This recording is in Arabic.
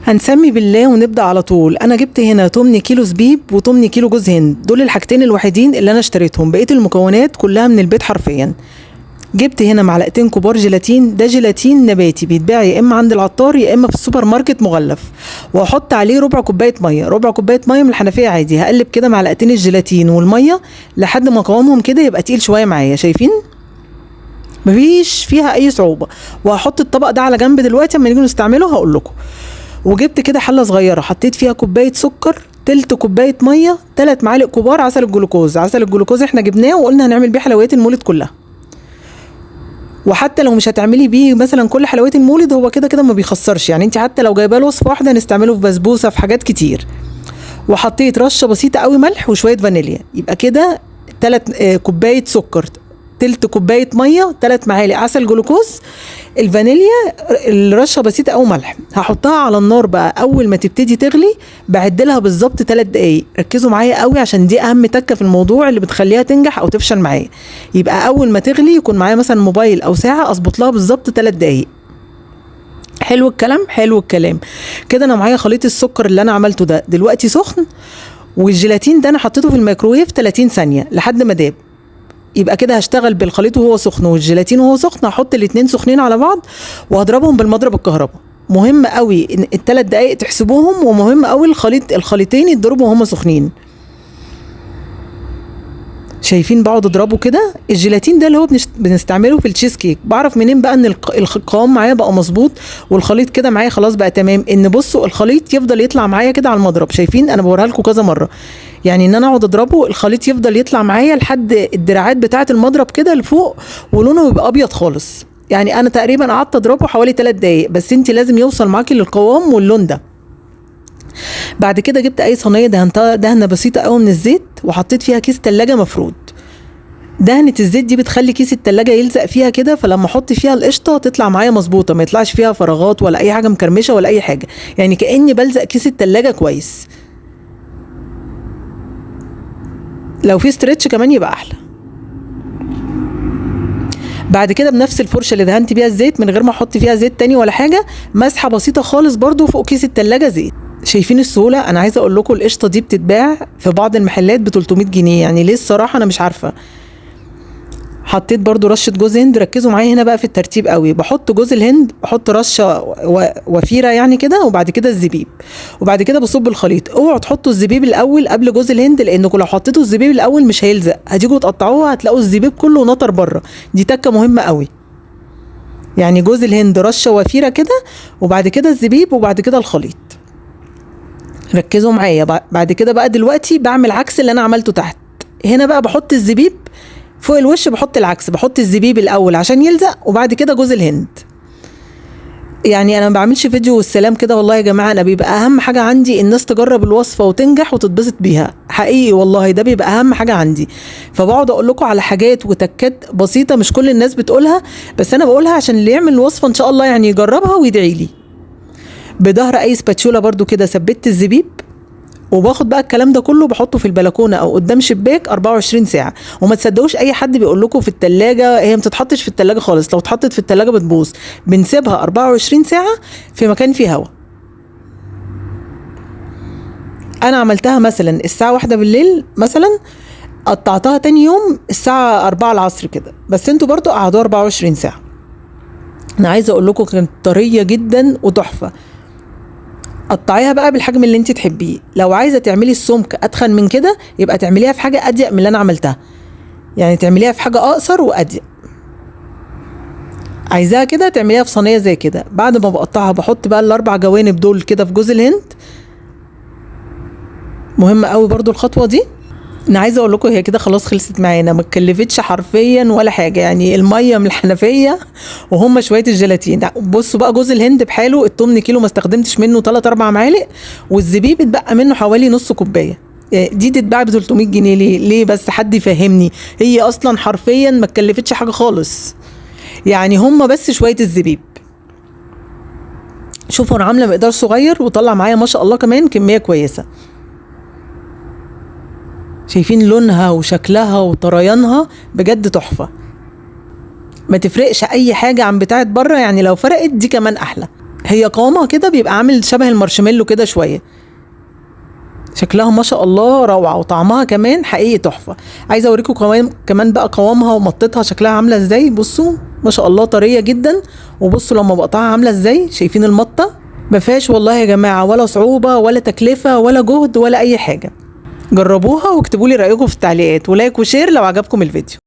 هنسمي بالله ونبدأ على طول. انا جبت هنا 8 كيلو زبيب و8 كيلو جوز هند، دول الحاجتين الوحيدين اللي انا اشتريتهم، بقية المكونات كلها من البيت حرفيا. جبت هنا معلقتين كبار جيلاتين، ده جيلاتين نباتي بيتباع يا اما عند العطار يا اما في السوبر ماركت مغلف، وهحط عليه ربع كوبايه ميه، ربع كوبايه ميه من الحنفيه عادي. هقلب كده معلقتين الجيلاتين والميه لحد ما قوامهم كده يبقى تقيل شويه معايا، شايفين مفيش فيها اي صعوبه. وهحط الطبق ده على جنب دلوقتي اما نيجي نستعمله هقول لكم. وجبت كده حله صغيره حطيت فيها كوبايه سكر، تلت كوبايه ميه، 3 معالق كبار عسل الجلوكوز. عسل الجلوكوز احنا جبناه وقلنا هنعمل بيه حلويات المولد كلها، وحتى لو مش هتعملي بيه مثلا كل حلويات المولد هو كده كده ما بيخسرش، يعني انت حتى لو جايباه له وصفه واحده نستعمله في بسبوسه في حاجات كتير. وحطيت رشه بسيطه قوي ملح وشويه فانيليا، يبقى كده 3 كوبايه سكر، تلت كوبايه ميه، 3 معالق عسل جلوكوز، الفانيليا، الرشه بسيطه او ملح. هحطها على النار بقى، اول ما تبتدي تغلي بعدلها بالظبط 3 دقايق. ركزوا معايا قوي عشان دي اهم تكه في الموضوع اللي بتخليها تنجح او تفشل معايا. يبقى اول ما تغلي يكون معايا مثلا موبايل او ساعه اظبط لها بالظبط 3 دقايق. حلو الكلام، حلو الكلام. كده انا معايا خليط السكر اللي انا عملته ده دلوقتي سخن، والجيلاتين ده انا حطيته في الميكروويف 30 ثانيه لحد ما داب. يبقى كده هشتغل بالخليط وهو سخن والجيلاتين وهو سخن، هحط الاتنين سخنين على بعض وهضربهم بالمضرب الكهرباء. مهم قوي ان ال3 دقايق تحسبوهم، ومهم قوي الخليطين يتضربوا وهما سخنين. شايفين بقعد اضربه كده. الجيلاتين ده اللي هو بنستعمله في التشيز كيك. بعرف منين بقى ان القوام معايا بقى مظبوط والخليط كده معايا خلاص بقى تمام؟ ان بصوا الخليط يفضل يطلع معايا كده على المضرب، شايفين انا بوريها لكم كذا مره، يعني ان انا اقعد اضربه الخليط يفضل يطلع معايا لحد الدراعات بتاعه المضرب كده لفوق، ولونه يبقى ابيض خالص. يعني انا تقريبا قعدت اضربه حوالي 3 دقايق، بس انت لازم يوصل معاكي للقوام واللون ده. بعد كده جبت اي صينيه دهنتها دهنه بسيطه قوي من الزيت، وحطيت فيها كيس تلاجة مفرود. دهنة الزيت دي بتخلي كيس التلاجة يلزق فيها كده، فلما احط فيها القشطة تطلع معايا مظبوطة، ما يطلعش فيها فراغات ولا اي حاجة مكرمشة ولا اي حاجة، يعني كأني بلزق كيس التلاجة كويس. لو في ستريتش كمان يبقى احلى. بعد كده بنفس الفرشة اللي دهنت بيها الزيت من غير ما احط فيها زيت تاني ولا حاجة، مسحة بسيطة خالص برضو فوق كيس التلاجة زيت. شايفين السهولة؟ انا عايزة اقول لكم القشطة دي بتتباع في بعض المحلات ب 300 جنيه، يعني ليه الصراحة انا مش عارفة. حطيت برضو رشة جوز هند. ركزوا معايا هنا بقى في الترتيب قوي، بحط جوز الهند، بحط رشة وفيرة يعني كده، وبعد كده الزبيب، وبعد كده بصب الخليط. اوعوا تحطوا الزبيب الاول قبل جوز الهند، لانكم لو حطيتوا الزبيب الاول مش هيلزق، هتيجوا تقطعوها هتلاقوا الزبيب كله نطر بره. دي تكة مهمة قوي. يعني جوز الهند رشة وفيرة كده، وبعد كده الزبيب، وبعد كده الخليط. ركزوا معايا. بعد كده بقى دلوقتي بعمل عكس اللي انا عملته تحت. هنا بقى بحط الزبيب فوق الوش، بحط العكس، بحط الزبيب الاول عشان يلزق وبعد كده جوز الهند. يعني انا ما بعملش فيديو والسلام كده والله يا جماعه، انا بيبقى اهم حاجه عندي الناس تجرب الوصفه وتنجح وتتبسط بيها، حقيقي والله ده بيبقى اهم حاجه عندي. فبقعد اقول لكم على حاجات وتكات بسيطه مش كل الناس بتقولها، بس انا بقولها عشان اللي يعمل الوصفه ان شاء الله يعني يجربها ويدعي لي. بظهر اي سباتشوله برضو كده ثبت الزبيب، وباخد بقى الكلام ده كله بحطه في البلكونه او قدام شباك 24 ساعه. وما تصدقوش اي حد بيقول لكم في التلاجة، هي ما تتحطش في التلاجة خالص، لو اتحطت في التلاجة بتبوظ. بنسيبها 24 ساعه في مكان فيه هواء. انا عملتها مثلا الساعه 1 بالليل مثلا، قطعتها تاني يوم الساعه 4 العصر كده، بس انتوا برضو قعدوا 24 ساعه. انا عايزه اقول لكم كانت طريه جدا وتحفه. قطعيها بقى بالحجم اللي انت تحبيه. لو عايزه تعملي السمك اتخن من كده يبقى تعمليها في حاجه اضيق من اللي انا عملتها، يعني تعمليها في حاجه اقصر واضيق. عايزاها كده تعمليها في صينيه زي كده. بعد ما بقطعها بحط بقى ال4 جوانب دول كده في جوز الهند. مهمه قوي برضو الخطوه دي. انا عايزه اقول لكم هي كده خلاص خلصت معانا، ما اتكلفتش حرفيا ولا حاجه، يعني الميه من الحنفيه وهم شويه الجيلاتين. بصوا بقى جوز الهند بحاله ال8 كيلو ما استخدمتش منه 3 4 معالق، والزبيب اتبقى منه حوالي نص كوبايه. دي تتباع ب 300 جنيه ليه بس حد يفهمني؟ هي اصلا حرفيا ما اتكلفتش حاجه خالص، يعني هم بس شويه الزبيب. شوفوا انا عامله مقدار صغير وطلع معايا ما شاء الله كمان كميه كويسه. شايفين لونها وشكلها وطريانها بجد تحفة. ما تفرقش اي حاجة عن بتاعت بره، يعني لو فرقت دي كمان احلى. هي قوامها كده بيبقى عامل شبه المارشميلو كده شويه. شكلها ما شاء الله روعه، وطعمها كمان حقيقي تحفه. عايزه اوريكم كمان بقى قوامها ومطتها شكلها عامله ازاي. بصوا ما شاء الله طريه جدا، وبصوا لما بقطعها عامله ازاي. شايفين المطه؟ ما فيهاش والله يا جماعه ولا صعوبه ولا تكلفه ولا جهد ولا اي حاجه. جربوها واكتبوا لي رايكم في التعليقات، ولايك وشير لو عجبكم الفيديو.